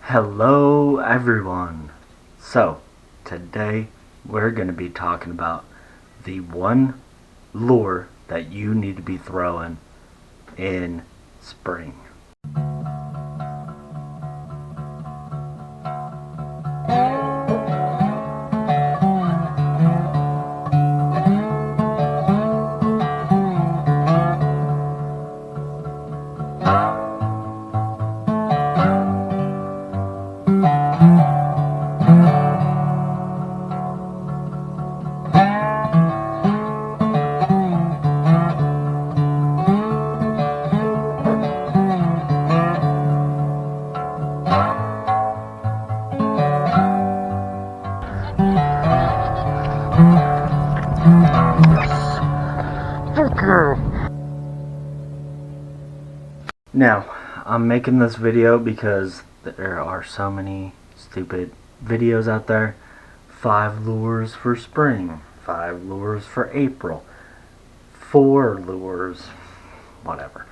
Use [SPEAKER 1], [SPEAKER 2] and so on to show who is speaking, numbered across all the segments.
[SPEAKER 1] Hello everyone. So today we're going to be talking about the one lure that you need to be throwing in spring. Now, I'm making this video because there are so many stupid videos out there. 5 lures for spring, 5 lures for April, 4 lures, whatever.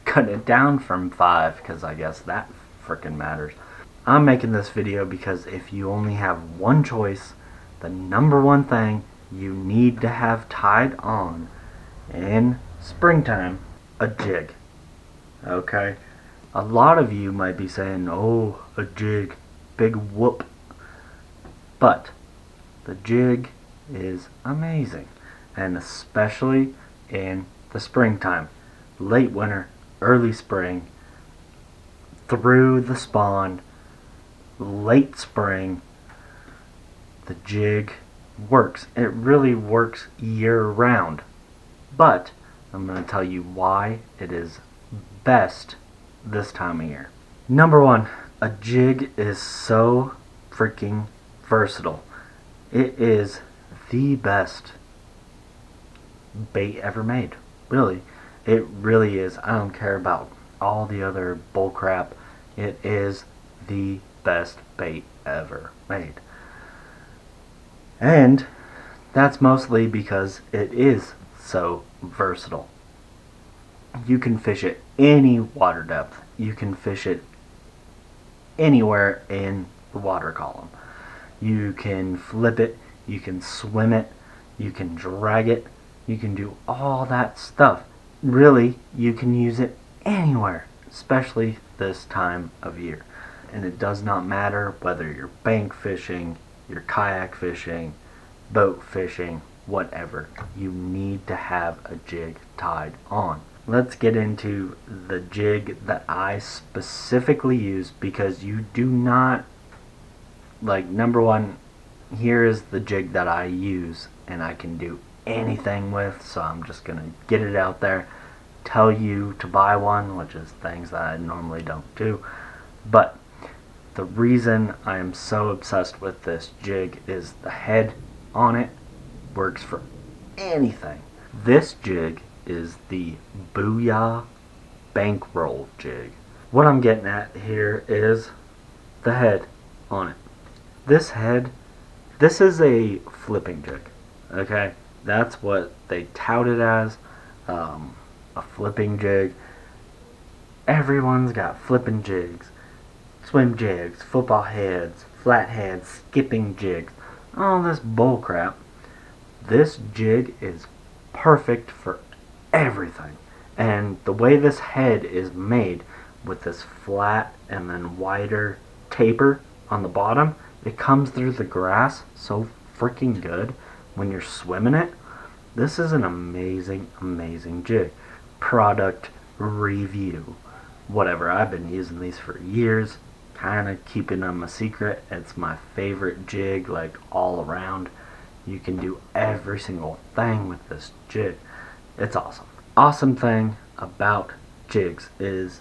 [SPEAKER 1] Cut it down from 5 because I guess that freaking matters. I'm making this video because if you only have one choice, the number one thing you need to have tied on in springtime, a jig. Okay? A lot of you might be saying, oh, a jig, big whoop. But the jig is amazing, and especially in the springtime, late winter, early spring, through the spawn, late spring, the jig works. It really works year round. But I'm going to tell you why it is best this time of year. Number one, a jig is so freaking versatile. It is the best bait ever made. Really. It really is. I don't care about all the other bullcrap. It is the best bait ever made. And that's mostly because it is so versatile. You can fish it any water depth. You can fish it anywhere in the water column. You can flip it, you can swim it, you can drag it, you can do all that stuff. Really, you can use it anywhere, especially this time of year. And it does not matter whether you're bank fishing, you're kayak fishing, boat fishing, whatever. You need to have a jig tied on. Let's get into the jig that I specifically use, because you do not, like, number one, here is the jig that I use and I can do anything with, so I'm just going to get it out there, tell you to buy one, which is things that I normally don't do. But the reason I am so obsessed with this jig is the head on it works for anything. This jig is the Booyah bankroll jig. What I'm getting at here is the head on it. This head, this is a flipping jig. Okay, that's what they tout it as, a flipping jig. Everyone's got flipping jigs, swim jigs, football heads, flat heads, skipping jigs, all this bull crap. This jig is perfect for everything. And the way this head is made, with this flat and then wider taper on the bottom, it comes through the grass so freaking good when you're swimming it. This is an amazing jig. Product review, whatever. I've been using these for years, kind of keeping them a secret. It's my favorite jig, like, all around. You can do every single thing with this jig. It's awesome. Awesome thing about jigs is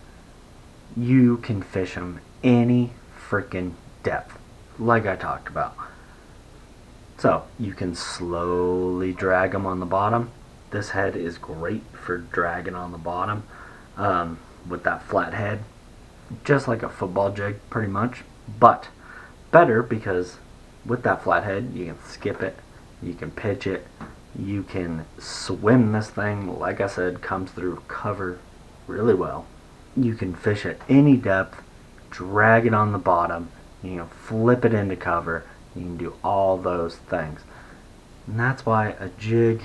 [SPEAKER 1] you can fish them any freaking depth, like I talked about. So you can slowly drag them on the bottom. This head is great for dragging on the bottom with that flat head, just like a football jig pretty much, but better because with that flat head you can skip it, you can pitch it, you can swim this thing. Like I said, comes through cover really well. You can fish at any depth, drag it on the bottom, you can flip it into cover, you can do all those things. And that's why a jig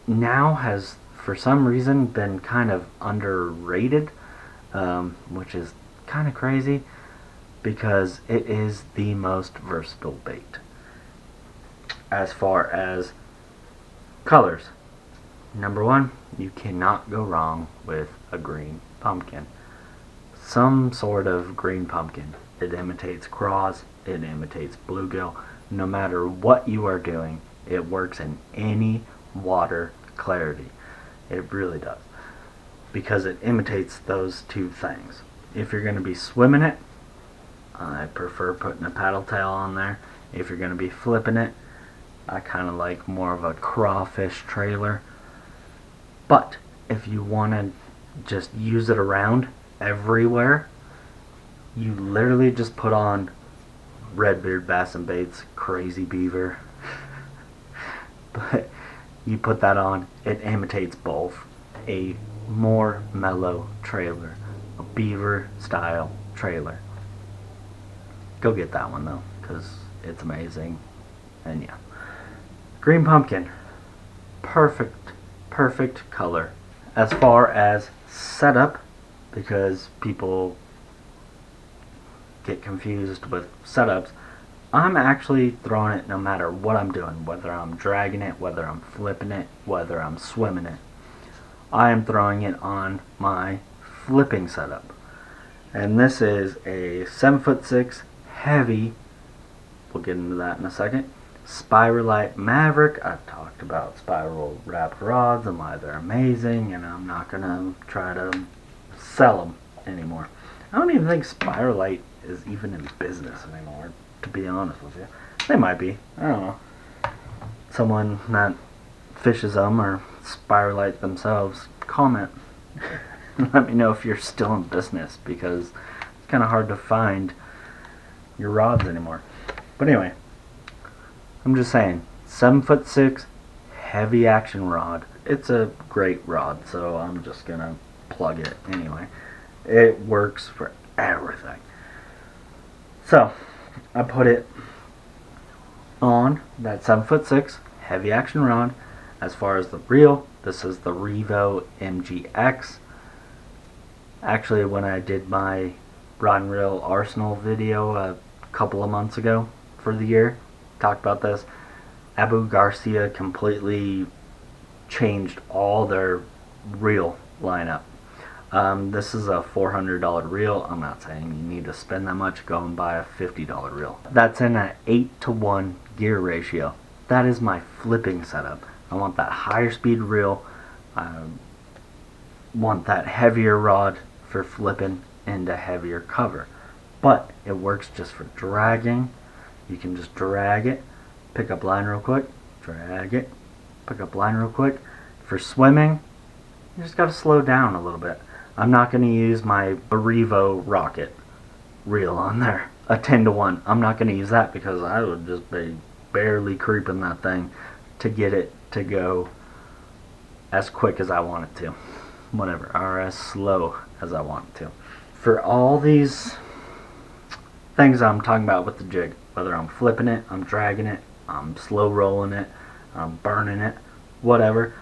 [SPEAKER 1] now has, for some reason, been kind of underrated, which is kind of crazy because it is the most versatile bait. As far as colors, number one, you cannot go wrong with a green pumpkin. Some sort of green pumpkin. It imitates craws, it imitates bluegill. No matter what you are doing, it works in any water clarity. It really does. Because it imitates those two things. If you're going to be swimming it, I prefer putting a paddle tail on there. If you're going to be flipping it, I kind of like more of a crawfish trailer. But if you want to just use it around everywhere, you literally just put on Redbeard Bass and Baits Crazy Beaver. But you put that on, it imitates both. A more mellow trailer, a beaver style trailer. Go get that one though, because it's amazing. And yeah, green pumpkin, perfect color. As far as setup, because people get confused with setups, I'm actually throwing it no matter what I'm doing, whether I'm dragging it, whether I'm flipping it, whether I'm swimming it. I am throwing it on my flipping setup. And this is a 7'6" heavy, we'll get into that in a second, Spiralite Maverick. I've talked about spiral wrapped rods and why they're amazing, and I'm not going to try to sell them anymore. I don't even think Spiralite is even in business anymore, to be honest with you. They might be. I don't know. Someone that fishes them or Spiralite themselves, comment. Let me know if you're still in business, because it's kind of hard to find your rods anymore. But anyway, I'm just saying, 7'6", heavy action rod. It's a great rod, so I'm just gonna plug it anyway. It works for everything. So I put it on that 7'6" heavy action rod. As far as the reel, this is the Revo MGX. Actually, when I did my rod and reel arsenal video a couple of months ago for the year, talked about this. Abu Garcia completely changed all their reel lineup. This is a $400 reel. I'm not saying you need to spend that much. Go and buy a $50 reel. That's in an 8-to-1 gear ratio. That is my flipping setup. I want that higher speed reel. I want that heavier rod for flipping into heavier cover. But it works just for dragging. You can just drag it, pick up line real quick, drag it, pick up line real quick. For swimming, you just got to slow down a little bit. I'm not going to use my Revo Rocket reel on there, a 10-to-1. I'm not going to use that because I would just be barely creeping that thing to get it to go as quick as I want it to, whatever, or as slow as I want it to. For all these things I'm talking about with the jig, whether I'm flipping it, I'm dragging it, I'm slow rolling it, I'm burning it, whatever,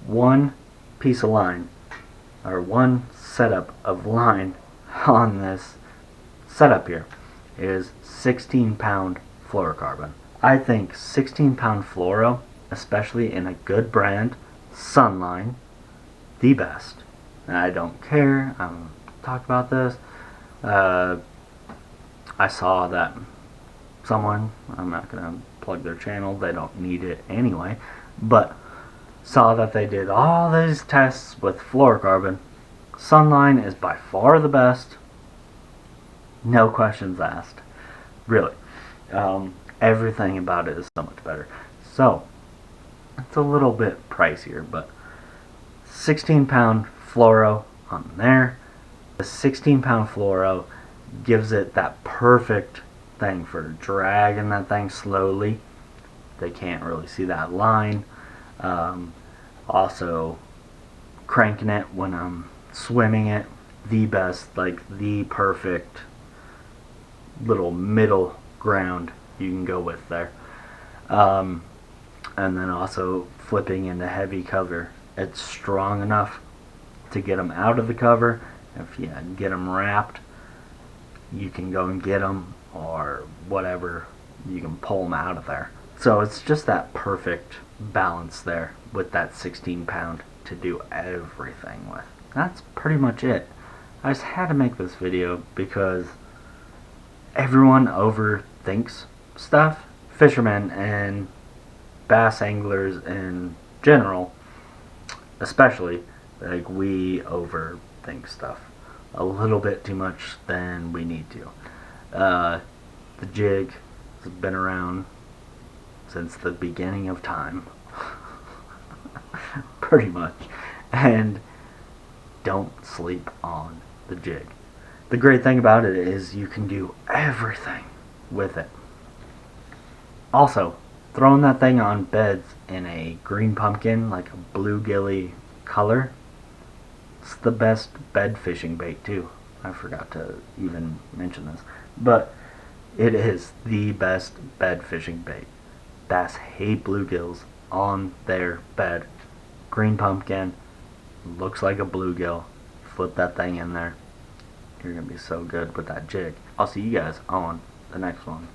[SPEAKER 1] one piece of line or one setup of line on this setup here is 16-pound fluorocarbon. I think 16-pound fluoro, especially in a good brand, Sunline, the best. And I don't care. I'm talk about this. I saw that someone, I'm not going to plug their channel, they don't need it anyway, but saw that they did all these tests with fluorocarbon. Sunline is by far the best. No questions asked. Really. Everything about it is so much better. So, it's a little bit pricier, but 16-pound fluoro on there. The 16-pound fluoro gives it that perfect thing for dragging that thing slowly. They can't really see that line. Also, cranking it when I'm swimming it, the best, like the perfect little middle ground you can go with there. Um, and then also flipping into heavy cover. It's strong enough to get them out of the cover. If you get them wrapped, you can go and get them, or whatever, you can pull them out of there. So it's just that perfect balance there with that 16 pound to do everything with. That's pretty much it. I just had to make this video because everyone overthinks stuff. Fishermen and bass anglers in general, especially, like, we overthink stuff a little bit too much than we need to. The jig has been around since the beginning of time. Pretty much. And don't sleep on the jig. The great thing about it is you can do everything with it. Also, throwing that thing on beds in a green pumpkin, like a bluegilly color, it's the best bed fishing bait too. I forgot to even mention this, but it is the best bed fishing bait. Bass hate bluegills on their bed. Green pumpkin, looks like a bluegill. Flip that thing in there. You're gonna be so good with that jig. I'll see you guys on the next one.